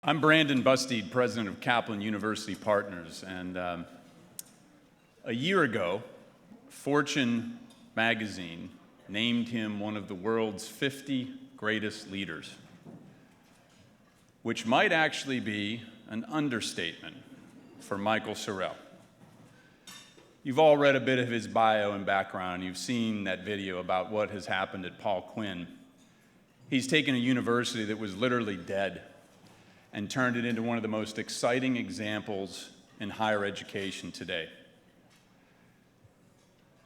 I'm Brandon Busteed, president of Kaplan University Partners, and a year ago, Fortune magazine named him one of the world's 50 greatest leaders, which might actually be an understatement for Michael Sorrell. You've all read a bit of his bio and background. You've seen that video about what has happened at Paul Quinn. He's taken a university that was literally dead and turned it into one of the most exciting examples in higher education today.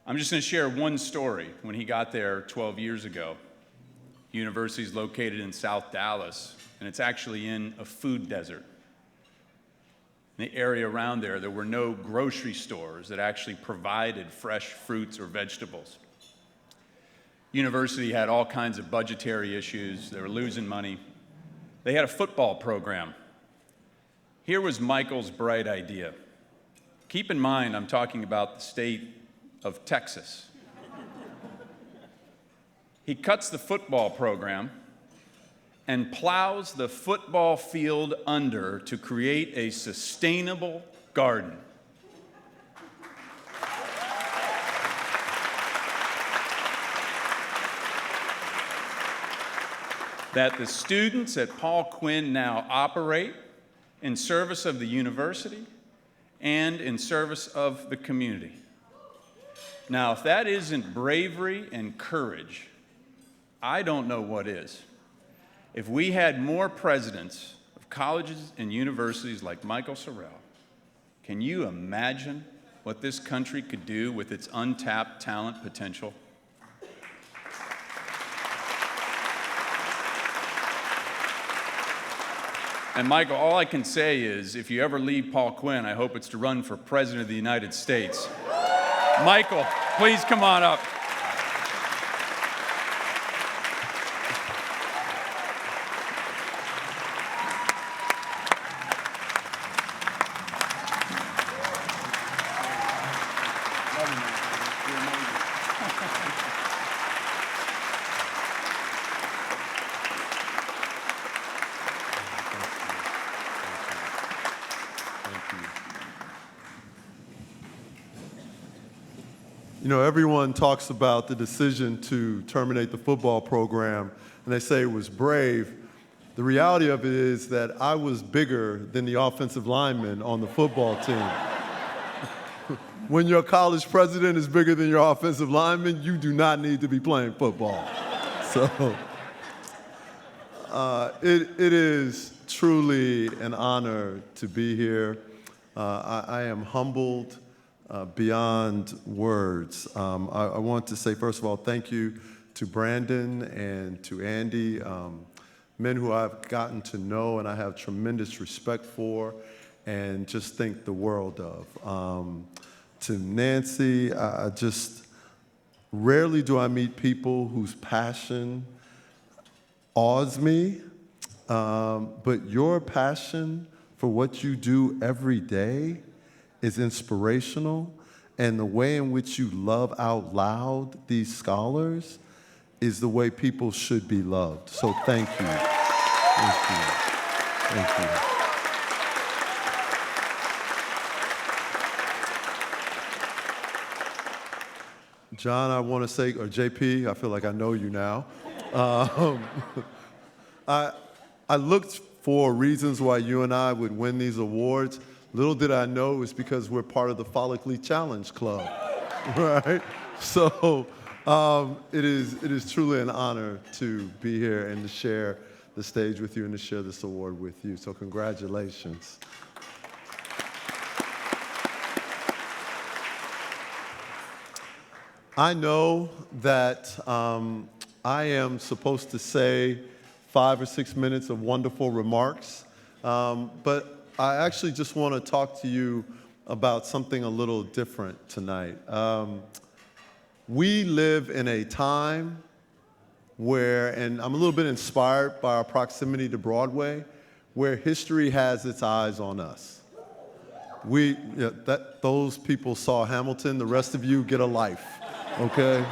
I'm just going to share one story. When he got there 12 years ago, the university is located in South Dallas, and it's actually in a food desert. In the area around there were no grocery stores that actually provided fresh fruits or vegetables. University had all kinds of budgetary issues. They were losing money. They had a football program. Here was Michael's bright idea. Keep in mind, I'm talking about the state of Texas. He cuts the football program and plows the football field under to create a sustainable garden. That the students at Paul Quinn now operate in service of the university and in service of the community. Now, if that isn't bravery and courage, I don't know what is. If we had more presidents of colleges and universities like Michael Sorrell, can you imagine what this country could do with its untapped talent potential? And Michael, all I can say is, if you ever leave Paul Quinn, I hope it's to run for President of the United States. Michael, please come on up. You know, everyone talks about the decision to terminate the football program, and they say it was brave. The reality of it is that I was bigger than the offensive lineman on the football team. When your college president is bigger than your offensive lineman, you do not need to be playing football. So it is truly an honor to be here. I am humbled beyond words. I want to say, first of all, thank you to Brandon and to Andy, men who I've gotten to know and I have tremendous respect for and just think the world of. To Nancy, I just rarely do I meet people whose passion awes me, but your passion for what you do every day is inspirational, and the way in which you love out loud these scholars is the way people should be loved. So thank you. Thank you. Thank you. John, I want to say, or JP, I feel like I know you now. I looked for reasons why you and I would win these awards. Little did I know it was because we're part of the Follically Challenge Club, right? So it is truly an honor to be here and to share the stage with you and to share this award with you. So congratulations. I know that I am supposed to say 5 or 6 minutes of wonderful remarks, but I actually just want to talk to you about something a little different tonight. We live in a time where, and I'm a little bit inspired by our proximity to Broadway, where history has its eyes on us. Those people saw Hamilton, the rest of you get a life, okay?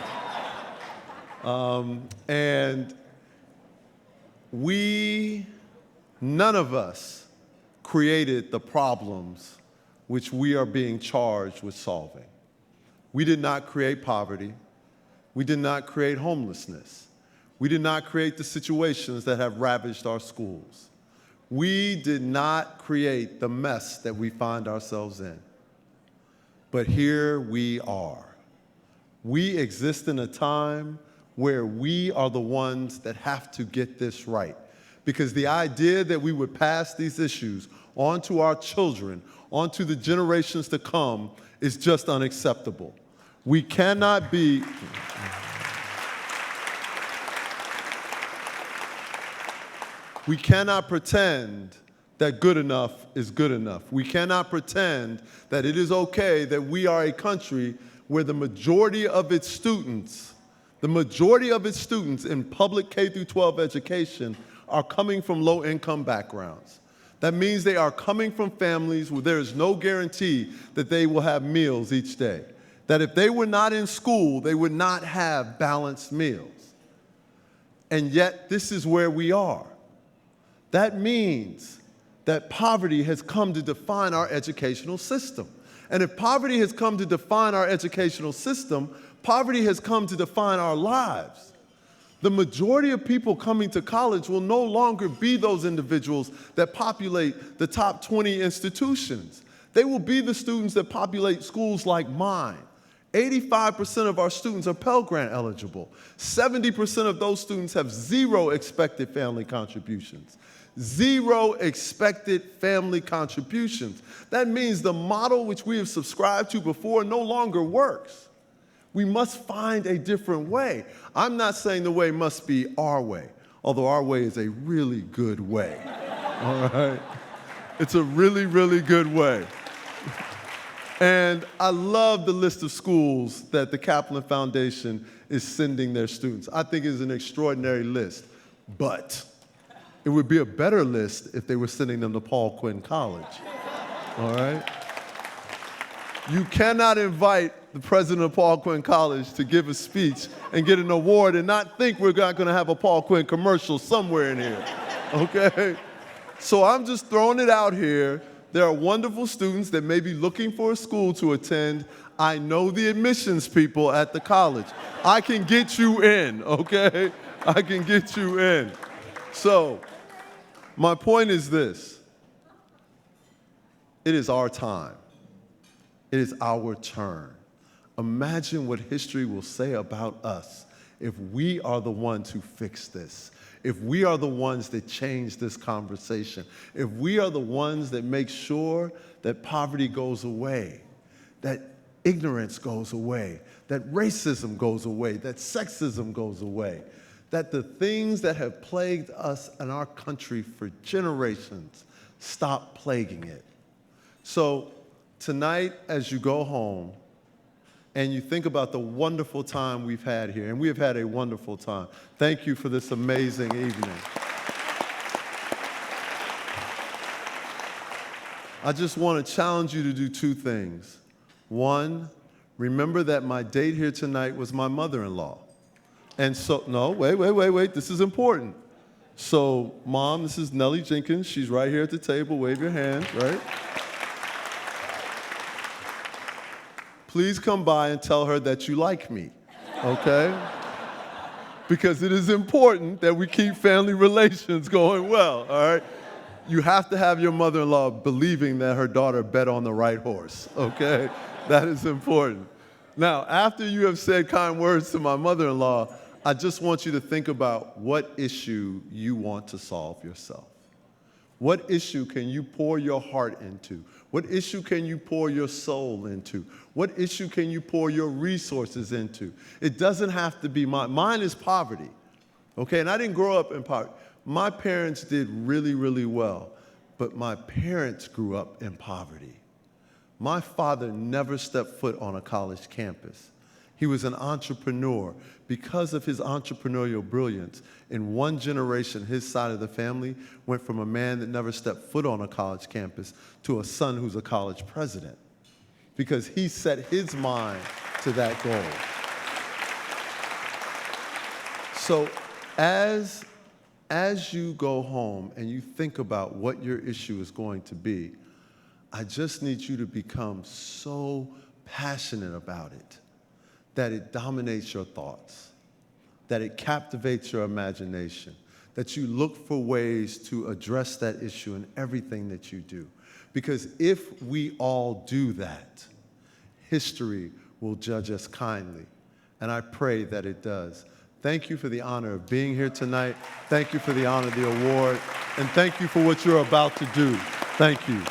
And we None of us created the problems which we are being charged with solving. We did not create poverty. We did not create homelessness. We did not create the situations that have ravaged our schools. We did not create the mess that we find ourselves in. But here we are. We exist in a time where we are the ones that have to get this right. Because the idea that we would pass these issues on to our children, on to the generations to come, is just unacceptable. We cannot be... We cannot pretend that good enough is good enough. We cannot pretend that it is okay that we are a country where the majority of its students in public K through 12 education are coming from low-income backgrounds. That means they are coming from families where there is no guarantee that they will have meals each day. That if they were not in school, they would not have balanced meals. And yet, this is where we are. That means that poverty has come to define our educational system. And if poverty has come to define our educational system, poverty has come to define our lives. The majority of people coming to college will no longer be those individuals that populate the top 20 institutions. They will be the students that populate schools like mine. 85% of our students are Pell Grant eligible. 70% of those students have zero expected family contributions. Zero expected family contributions. That means the model which we have subscribed to before no longer works. We must find a different way. I'm not saying the way must be our way, although our way is a really good way. All right? It's a really, really good way. And I love the list of schools that the Kaplan Foundation is sending their students. I think it's an extraordinary list, but it would be a better list if they were sending them to Paul Quinn College, all right? You cannot invite the president of Paul Quinn College to give a speech and get an award and not think we're not gonna have a Paul Quinn commercial somewhere in here, okay? So I'm just throwing it out here. There are wonderful students that may be looking for a school to attend. I know the admissions people at the college. I can get you in, okay? I can get you in. So, my point is this. It is our time. It is our turn. Imagine what history will say about us if we are the ones who fix this, if we are the ones that change this conversation, if we are the ones that make sure that poverty goes away, that ignorance goes away, that racism goes away, that sexism goes away, that the things that have plagued us and our country for generations stop plaguing it. So tonight, as you go home and you think about the wonderful time we've had here, and we have had a wonderful time. Thank you for this amazing evening. I just want to challenge you to do two things. One, remember that my date here tonight was my mother-in-law. And so, no, wait, this is important. So, Mom, this is Nellie Jenkins. She's right here at the table. Wave your hand, right? Please come by and tell her that you like me, okay? Because it is important that we keep family relations going well, all right? You have to have your mother-in-law believing that her daughter bet on the right horse, okay? That is important. Now, after you have said kind words to my mother-in-law, I just want you to think about what issue you want to solve yourself. What issue can you pour your heart into? What issue can you pour your soul into? What issue can you pour your resources into? It doesn't have to be mine. Mine is poverty, okay? And I didn't grow up in poverty. My parents did really, really well, but my parents grew up in poverty. My father never stepped foot on a college campus. He was an entrepreneur. Because of his entrepreneurial brilliance, in one generation, his side of the family went from a man that never stepped foot on a college campus to a son who's a college president, because he set his mind to that goal. So as as you go home and you think about what your issue is going to be, I just need you to become so passionate about it that it dominates your thoughts, that it captivates your imagination, that you look for ways to address that issue in everything that you do. Because if we all do that, history will judge us kindly. And I pray that it does. Thank you for the honor of being here tonight. Thank you for the honor of the award. And thank you for what you're about to do. Thank you.